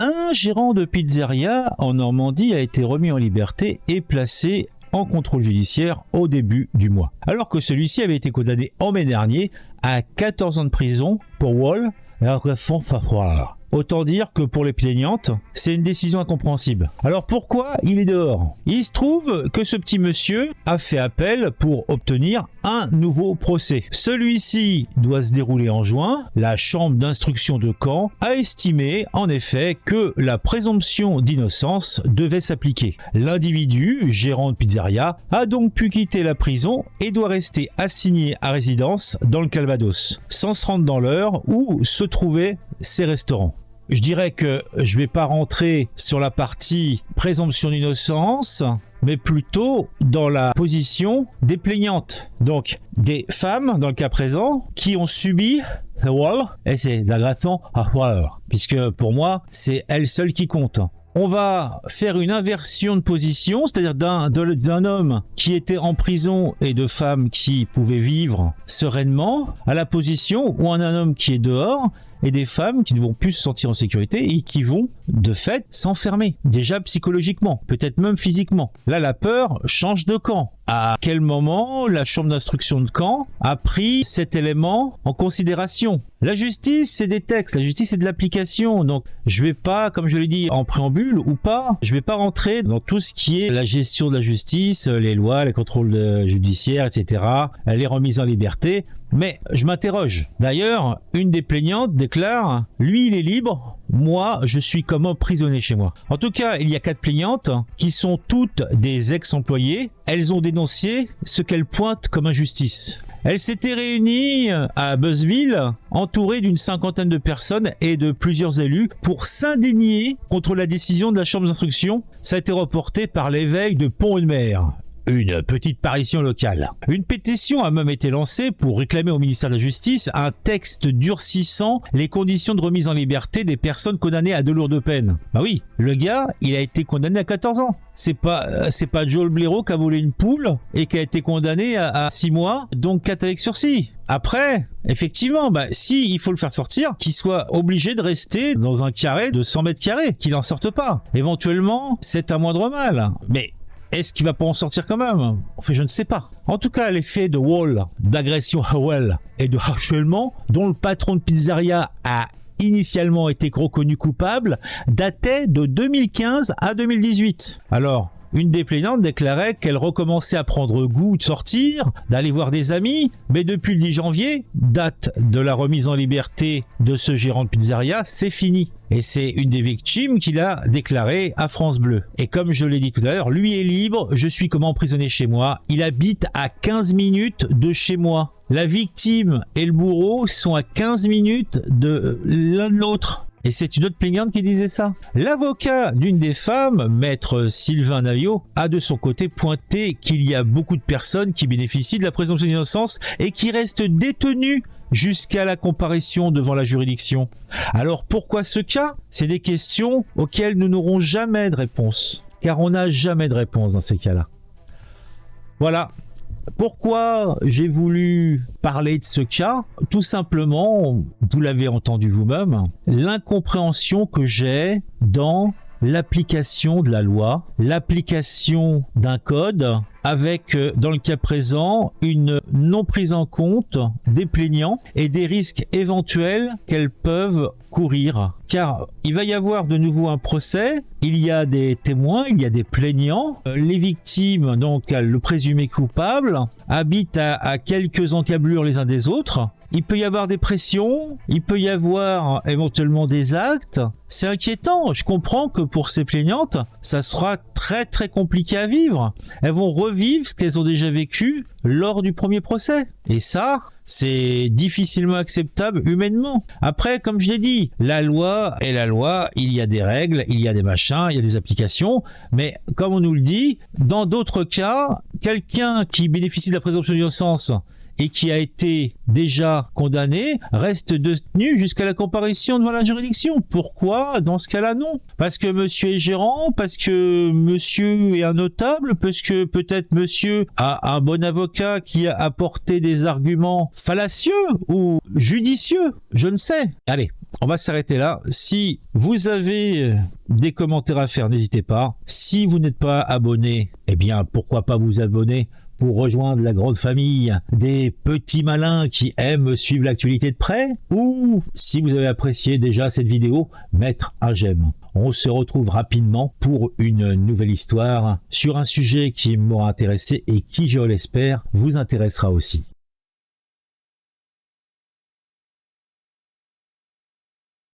Un gérant de pizzeria en Normandie a été remis en liberté et placé en contrôle judiciaire au début du mois. Alors que celui-ci avait été condamné en mai dernier à 14 ans de prison pour vol et agression sexuelle. Autant dire que pour les plaignantes, c'est une décision incompréhensible. Alors pourquoi il est dehors? Il se trouve que ce petit monsieur a fait appel pour obtenir un nouveau procès. Celui-ci doit se dérouler en juin. La chambre d'instruction de Caen a estimé en effet que la présomption d'innocence devait s'appliquer. L'individu, gérant de pizzeria, a donc pu quitter la prison et doit rester assigné à résidence dans le Calvados, sans se rendre dans l'heure où se trouvaient ses restaurants. Je dirais que je ne vais pas rentrer sur la partie présomption d'innocence, mais plutôt dans la position des plaignantes. Donc, des femmes, dans le cas présent, qui ont subi et c'est l'agression sexuelle, puisque pour moi, c'est elles seules qui comptent. On va faire une inversion de position, c'est-à-dire d'un homme qui était en prison et de femmes qui pouvaient vivre sereinement, à la position où on a un homme qui est dehors et des femmes qui ne vont plus se sentir en sécurité et qui vont, de fait, s'enfermer. Déjà psychologiquement, peut-être même physiquement. Là, la peur change de camp. À quel moment la chambre d'instruction de Caen a pris cet élément en considération? La justice, c'est des textes, la justice, c'est de l'application. Donc, je vais pas, comme je l'ai dit en préambule ou pas, je vais pas rentrer dans tout ce qui est la gestion de la justice, les lois, les contrôles judiciaires, etc., les remises en liberté. Mais je m'interroge. D'ailleurs, une des plaignantes déclare « Lui, il est libre, moi, je suis comme emprisonné chez moi ». En tout cas, il y a 4 plaignantes qui sont toutes des ex-employés. Elles ont dénoncé ce qu'elles pointent comme injustice. Elles s'étaient réunies à Beuzeville, entourées d'une 50aine de personnes et de plusieurs élus pour s'indigner contre la décision de la chambre d'instruction. Ça a été reporté par l'évêque de Pont-de-Mer. Une petite parution locale. Une pétition a même été lancée pour réclamer au ministère de la Justice un texte durcissant les conditions de remise en liberté des personnes condamnées à de lourdes peines. Bah oui, le gars, il a été condamné à 14 ans. C'est pas Joel Blaireau qui a volé une poule et qui a été condamné à 6 mois, donc 4 avec sursis. Après, effectivement, si il faut le faire sortir, qu'il soit obligé de rester dans un carré de 100 mètres carrés, qu'il n'en sorte pas. Éventuellement, c'est un moindre mal. Mais est-ce qu'il va pas en sortir quand même? Enfin, je ne sais pas. En tout cas, les faits de vol, d'agression et de harcèlement, dont le patron de pizzeria a initialement été reconnu coupable, dataient de 2015 à 2018. Alors, une des plaignantes déclarait qu'elle recommençait à prendre goût de sortir, d'aller voir des amis, mais depuis le 10 janvier, date de la remise en liberté de ce gérant de pizzeria, c'est fini. Et c'est une des victimes qui l'a déclaré à France Bleu. Et comme je l'ai dit tout à l'heure, lui est libre, je suis comme emprisonné chez moi. Il habite à 15 minutes de chez moi. La victime et le bourreau sont à 15 minutes de l'un de l'autre. Et c'est une autre plaignante qui disait ça. L'avocat d'une des femmes, maître Sylvain Naviot, a de son côté pointé qu'il y a beaucoup de personnes qui bénéficient de la présomption d'innocence et qui restent détenues jusqu'à la comparution devant la juridiction. Alors pourquoi ce cas? C'est des questions auxquelles nous n'aurons jamais de réponse, car on n'a jamais de réponse dans ces cas-là. Voilà. Pourquoi j'ai voulu parler de ce cas? Tout simplement, vous l'avez entendu vous-même, l'incompréhension que j'ai dans l'application de la loi, l'application d'un code avec, dans le cas présent, une non prise en compte des plaignants et des risques éventuels qu'elles peuvent courir. Car il va y avoir de nouveau un procès, il y a des témoins, il y a des plaignants, les victimes, donc le présumé coupable, habitent à quelques encablures les uns des autres. Il peut y avoir des pressions, il peut y avoir éventuellement des actes. C'est inquiétant. Je comprends que pour ces plaignantes, ça sera très très compliqué à vivre. Elles vont revivre ce qu'elles ont déjà vécu lors du premier procès. Et ça, c'est difficilement acceptable humainement. Après, comme je l'ai dit, la loi est la loi, il y a des règles, il y a des machins, il y a des applications. Mais comme on nous le dit, dans d'autres cas, quelqu'un qui bénéficie de la présomption d'innocence et qui a été déjà condamné reste détenu jusqu'à la comparution devant la juridiction. Pourquoi dans ce cas-là non? Parce que monsieur est gérant, parce que monsieur est un notable, parce que peut-être monsieur a un bon avocat qui a apporté des arguments fallacieux ou judicieux, je ne sais. Allez, on va s'arrêter là. Si vous avez des commentaires à faire, n'hésitez pas. Si vous n'êtes pas abonné, eh bien pourquoi pas vous abonner pour rejoindre la grande famille des petits malins qui aiment suivre l'actualité de près, ou si vous avez apprécié déjà cette vidéo, mettre un j'aime. On se retrouve rapidement pour une nouvelle histoire sur un sujet qui m'aura intéressé et qui, je l'espère, vous intéressera aussi.